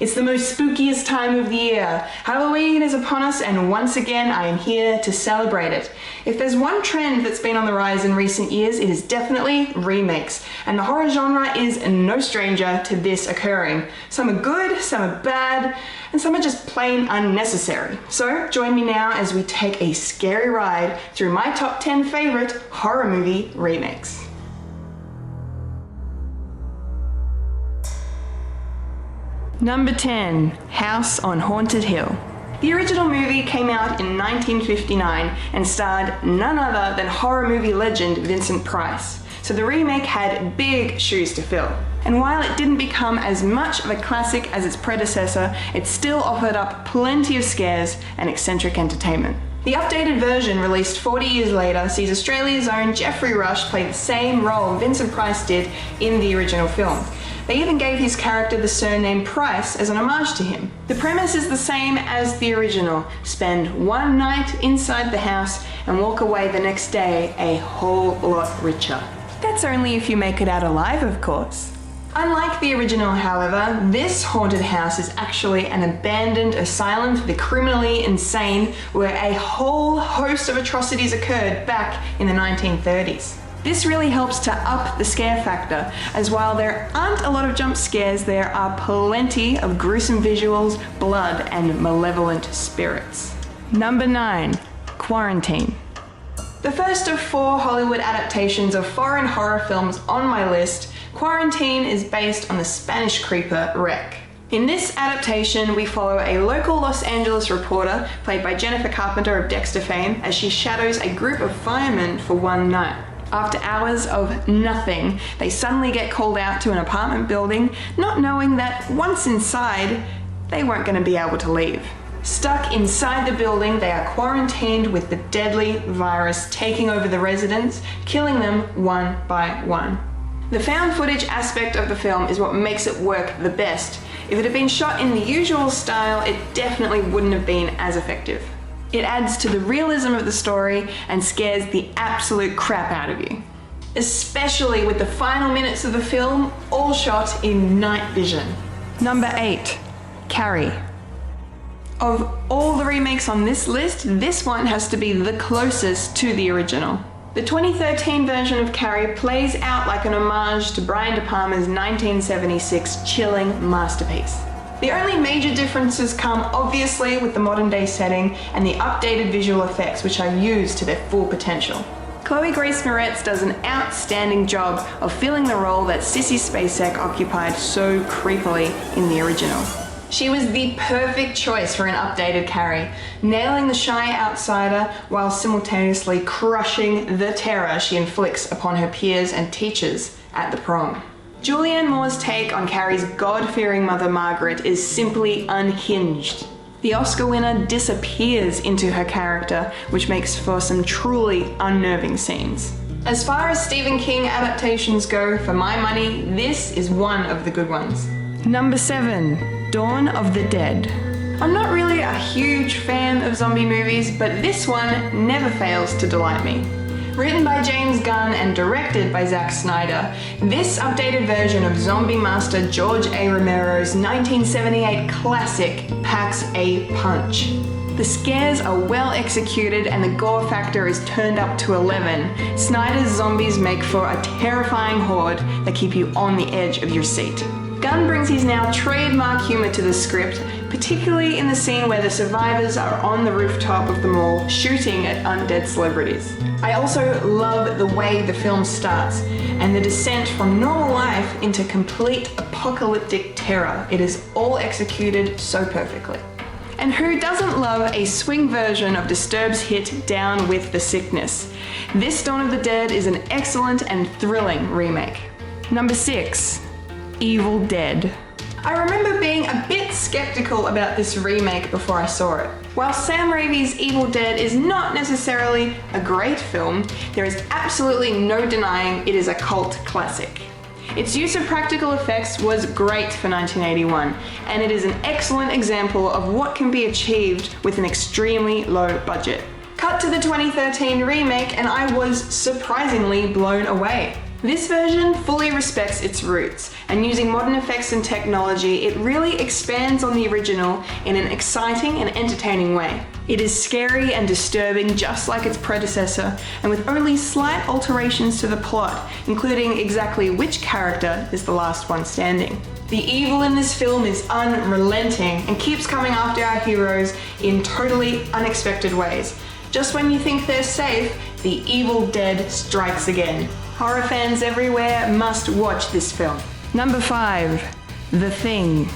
It's the most spookiest time of the year. Halloween is upon us, and once again I am here to celebrate it. If there's one trend that's been on the rise in recent years, it is definitely remakes, and the horror genre is no stranger to this occurring. Some are good, some are bad, and some are just plain unnecessary. So join me now as we take a scary ride through my top 10 favorite horror movie remakes. Number 10, House on Haunted Hill. The original movie came out in 1959 and starred none other than horror movie legend Vincent Price, so the remake had big shoes to fill. And while it didn't become as much of a classic as its predecessor, it still offered up plenty of scares and eccentric entertainment. The updated version, released 40 years later, sees Australia's own Geoffrey Rush play the same role Vincent Price did in the original film. They even gave his character the surname Price as an homage to him. The premise is the same as the original. Spend one night inside the house and walk away the next day a whole lot richer. That's only if you make it out alive, of course. Unlike the original, however, this haunted house is actually an abandoned asylum for the criminally insane where a whole host of atrocities occurred back in the 1930s. This really helps to up the scare factor, as while there aren't a lot of jump scares, there are plenty of gruesome visuals, blood, and malevolent spirits. Number 9, Quarantine. The first of 4 Hollywood adaptations of foreign horror films on my list, Quarantine is based on the Spanish creeper Wreck. In this adaptation, we follow a local Los Angeles reporter, played by Jennifer Carpenter of Dexter fame, as she shadows a group of firemen for one night. After hours of nothing, they suddenly get called out to an apartment building, not knowing that once inside, they weren't going to be able to leave. Stuck inside the building, they are quarantined with the deadly virus taking over the residents, killing them one by one. The found footage aspect of the film is what makes it work the best. If it had been shot in the usual style, it definitely wouldn't have been as effective. It adds to the realism of the story and scares the absolute crap out of you. Especially with the final minutes of the film all shot in night vision. Number 8, Carrie. Of all the remakes on this list, this one has to be the closest to the original. The 2013 version of Carrie plays out like an homage to Brian De Palma's 1976 chilling masterpiece. The only major differences come obviously with the modern day setting and the updated visual effects, which are used to their full potential. Chloe Grace Moretz does an outstanding job of filling the role that Sissy Spacek occupied so creepily in the original. She was the perfect choice for an updated Carrie, nailing the shy outsider while simultaneously crushing the terror she inflicts upon her peers and teachers at the prom. Julianne Moore's take on Carrie's God-fearing mother Margaret is simply unhinged. The Oscar winner disappears into her character, which makes for some truly unnerving scenes. As far as Stephen King adaptations go, for my money, this is one of the good ones. Number 7, Dawn of the Dead. I'm not really a huge fan of zombie movies, but this one never fails to delight me. Written by James Gunn and directed by Zack Snyder, this updated version of zombie master George A. Romero's 1978 classic packs a punch. The scares are well executed and the gore factor is turned up to 11. Snyder's zombies make for a terrifying horde that keep you on the edge of your seat. Gunn brings his now trademark humor to the script, particularly in the scene where the survivors are on the rooftop of the mall shooting at undead celebrities. I also love the way the film starts and the descent from normal life into complete apocalyptic terror. It is all executed so perfectly. And who doesn't love a swing version of Disturbed's hit Down with the Sickness? This Dawn of the Dead is an excellent and thrilling remake. Number 6, Evil Dead. I remember being a bit skeptical about this remake before I saw it. While Sam Raimi's Evil Dead is not necessarily a great film, there is absolutely no denying it is a cult classic. Its use of practical effects was great for 1981, and it is an excellent example of what can be achieved with an extremely low budget. Cut to the 2013 remake and I was surprisingly blown away. This version fully respects its roots, and using modern effects and technology, it really expands on the original in an exciting and entertaining way. It is scary and disturbing just like its predecessor, and with only slight alterations to the plot, including exactly which character is the last one standing. The evil in this film is unrelenting and keeps coming after our heroes in totally unexpected ways. Just when you think they're safe, the evil dead strikes again. Horror fans everywhere must watch this film. Number 5. The Thing.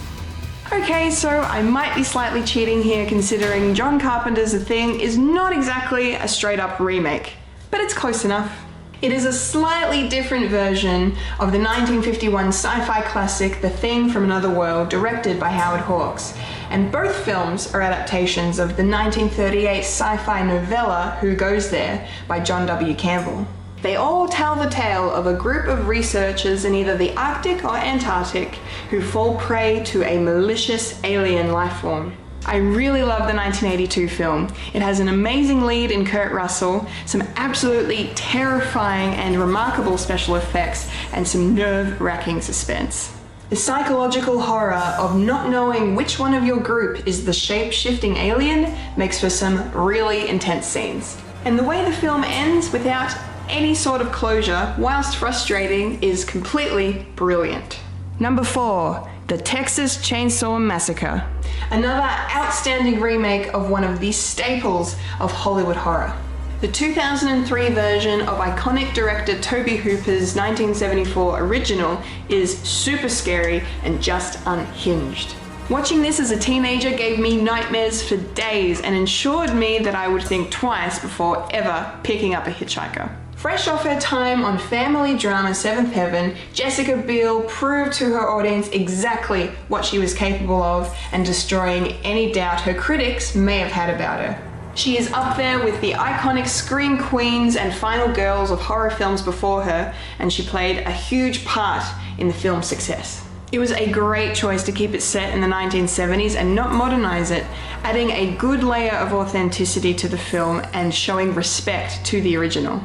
Okay, so I might be slightly cheating here considering John Carpenter's The Thing is not exactly a straight up remake, but it's close enough. It is a slightly different version of the 1951 sci-fi classic The Thing from Another World, directed by Howard Hawks, and both films are adaptations of the 1938 sci-fi novella Who Goes There by John W. Campbell. They all tell the tale of a group of researchers in either the Arctic or Antarctic who fall prey to a malicious alien life form. I really love the 1982 film. It has an amazing lead in Kurt Russell, some absolutely terrifying and remarkable special effects, and some nerve-wracking suspense. The psychological horror of not knowing which one of your group is the shape-shifting alien makes for some really intense scenes. And the way the film ends without any sort of closure, whilst frustrating, is completely brilliant. Number 4. The Texas Chainsaw Massacre. Another outstanding remake of one of the staples of Hollywood horror. The 2003 version of iconic director Tobe Hooper's 1974 original is super scary and just unhinged. Watching this as a teenager gave me nightmares for days and ensured me that I would think twice before ever picking up a hitchhiker. Fresh off her time on family drama Seventh Heaven, Jessica Biel proved to her audience exactly what she was capable of and destroying any doubt her critics may have had about her. She is up there with the iconic scream queens and final girls of horror films before her, and she played a huge part in the film's success. It was a great choice to keep it set in the 1970s and not modernize it, adding a good layer of authenticity to the film and showing respect to the original.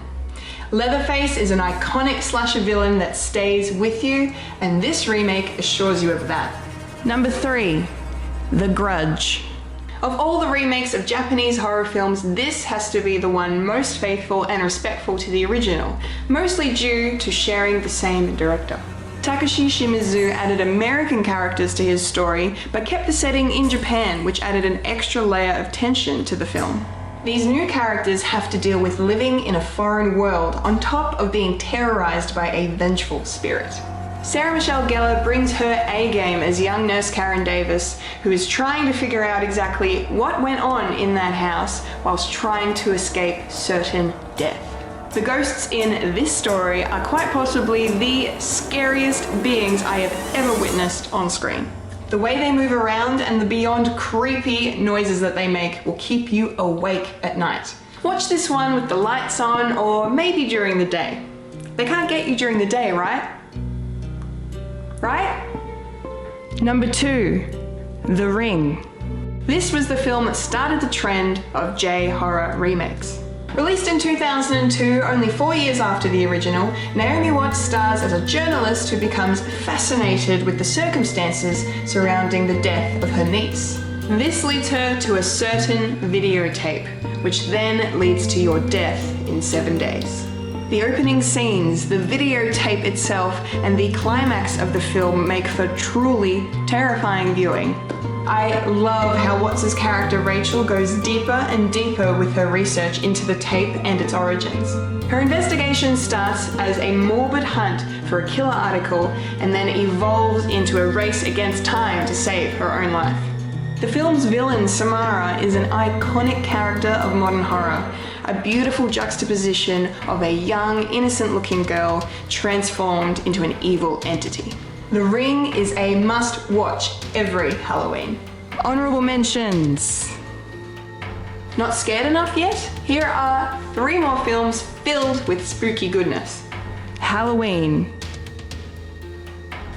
Leatherface is an iconic slasher villain that stays with you, and this remake assures you of that. Number 3. The Grudge. Of all the remakes of Japanese horror films, this has to be the one most faithful and respectful to the original, mostly due to sharing the same director. Takashi Shimizu added American characters to his story, but kept the setting in Japan, which added an extra layer of tension to the film. These new characters have to deal with living in a foreign world, on top of being terrorized by a vengeful spirit. Sarah Michelle Gellar brings her A-game as young nurse Karen Davis, who is trying to figure out exactly what went on in that house whilst trying to escape certain death. The ghosts in this story are quite possibly the scariest beings I have ever witnessed on screen. The way they move around and the beyond creepy noises that they make will keep you awake at night. Watch this one with the lights on or maybe during the day. They can't get you during the day, right? Right? Number 2. The Ring. This was the film that started the trend of J-horror remakes. Released in 2002, only 4 years after the original, Naomi Watts stars as a journalist who becomes fascinated with the circumstances surrounding the death of her niece. This leads her to a certain videotape, which then leads to your death in 7 days. The opening scenes, the videotape itself, and the climax of the film make for truly terrifying viewing. I love how Watts' character Rachel goes deeper and deeper with her research into the tape and its origins. Her investigation starts as a morbid hunt for a killer article and then evolves into a race against time to save her own life. The film's villain, Samara, is an iconic character of modern horror, a beautiful juxtaposition of a young, innocent-looking girl transformed into an evil entity. The Ring is a must-watch every Halloween. Honorable mentions. Not scared enough yet? Here are 3 more films filled with spooky goodness. Halloween.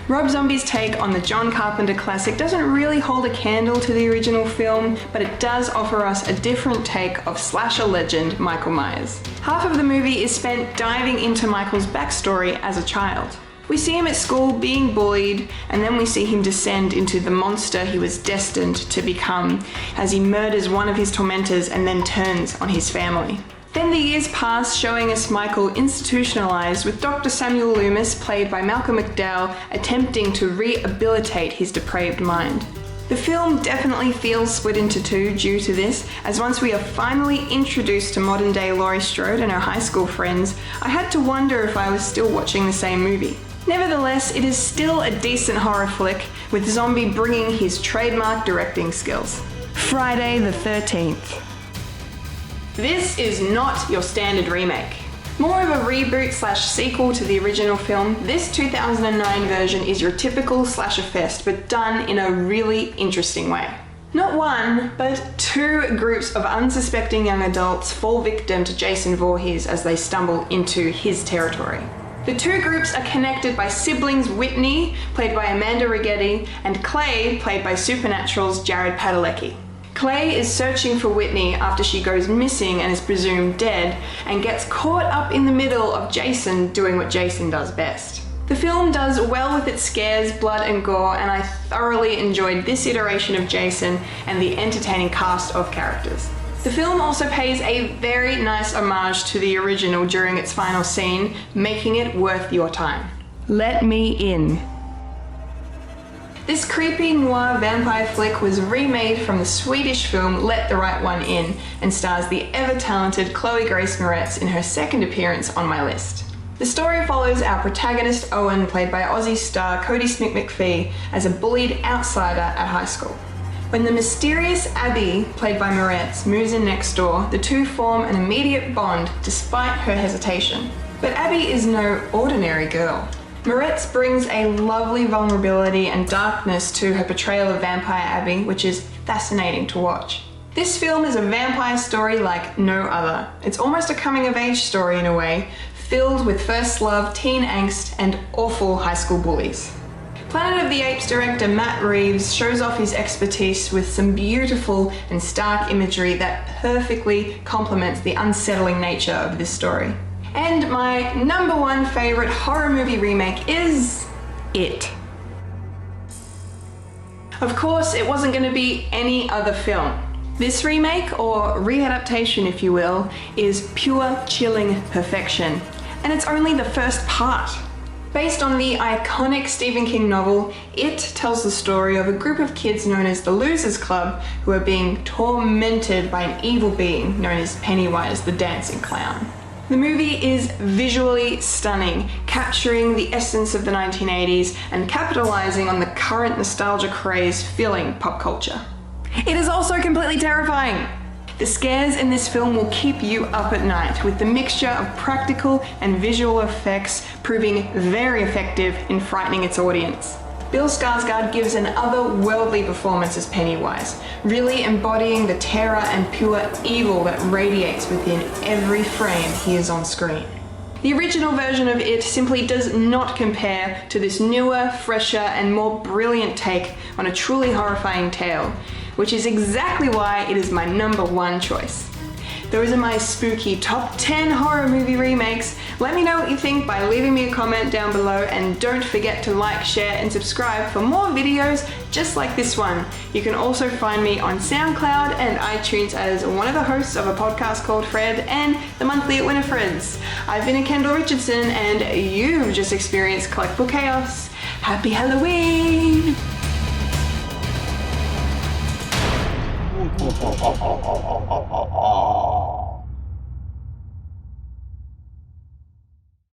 Rob Zombie's take on the John Carpenter classic doesn't really hold a candle to the original film, but it does offer us a different take of slasher legend Michael Myers. Half of the movie is spent diving into Michael's backstory as a child. We see him at school being bullied, and then we see him descend into the monster he was destined to become as he murders one of his tormentors and then turns on his family. Then the years pass, showing us Michael institutionalized, with Dr. Samuel Loomis, played by Malcolm McDowell, attempting to rehabilitate his depraved mind. The film definitely feels split into two due to this, as once we are finally introduced to modern-day Laurie Strode and her high school friends, I had to wonder if I was still watching the same movie. Nevertheless, it is still a decent horror flick, with Zombie bringing his trademark directing skills. Friday the 13th. This is not your standard remake. More of a reboot/sequel to the original film, this 2009 version is your typical slasher fest, but done in a really interesting way. Not one, but two groups of unsuspecting young adults fall victim to Jason Voorhees as they stumble into his territory. The two groups are connected by siblings Whitney, played by Amanda Righetti, and Clay, played by Supernatural's Jared Padalecki. Clay is searching for Whitney after she goes missing and is presumed dead, and gets caught up in the middle of Jason doing what Jason does best. The film does well with its scares, blood and gore, and I thoroughly enjoyed this iteration of Jason and the entertaining cast of characters. The film also pays a very nice homage to the original during its final scene, making it worth your time. Let Me In. This creepy noir vampire flick was remade from the Swedish film Let the Right One In, and stars the ever-talented Chloe Grace Moretz in her second appearance on my list. The story follows our protagonist Owen, played by Aussie star Cody Smith McPhee, as a bullied outsider at high school. When the mysterious Abby, played by Moretz, moves in next door, the two form an immediate bond despite her hesitation. But Abby is no ordinary girl. Moretz brings a lovely vulnerability and darkness to her portrayal of Vampire Abby, which is fascinating to watch. This film is a vampire story like no other. It's almost a coming-of-age story in a way, filled with first love, teen angst, and awful high school bullies. Planet of the Apes director Matt Reeves shows off his expertise with some beautiful and stark imagery that perfectly complements the unsettling nature of this story. And my number one favorite horror movie remake is It. Of course, it wasn't going to be any other film. This remake, or readaptation if you will, is pure chilling perfection, and it's only the first part. Based on the iconic Stephen King novel, It tells the story of a group of kids known as the Losers Club who are being tormented by an evil being known as Pennywise the Dancing Clown. The movie is visually stunning, capturing the essence of the 1980s and capitalizing on the current nostalgia craze filling pop culture. It is also completely terrifying. The scares in this film will keep you up at night, with the mixture of practical and visual effects proving very effective in frightening its audience. Bill Skarsgård gives an otherworldly performance as Pennywise, really embodying the terror and pure evil that radiates within every frame he is on screen. The original version of It simply does not compare to this newer, fresher, and more brilliant take on a truly horrifying tale, which is exactly why it is my number one choice. Those are my spooky top 10 horror movie remakes. Let me know what you think by leaving me a comment down below, and don't forget to like, share, and subscribe for more videos just like this one. You can also find me on SoundCloud and iTunes as one of the hosts of a podcast called Fred and the Monthly at Winifred's. I've been a Kendall Richardson, and you've just experienced Collectible Chaos. Happy Halloween!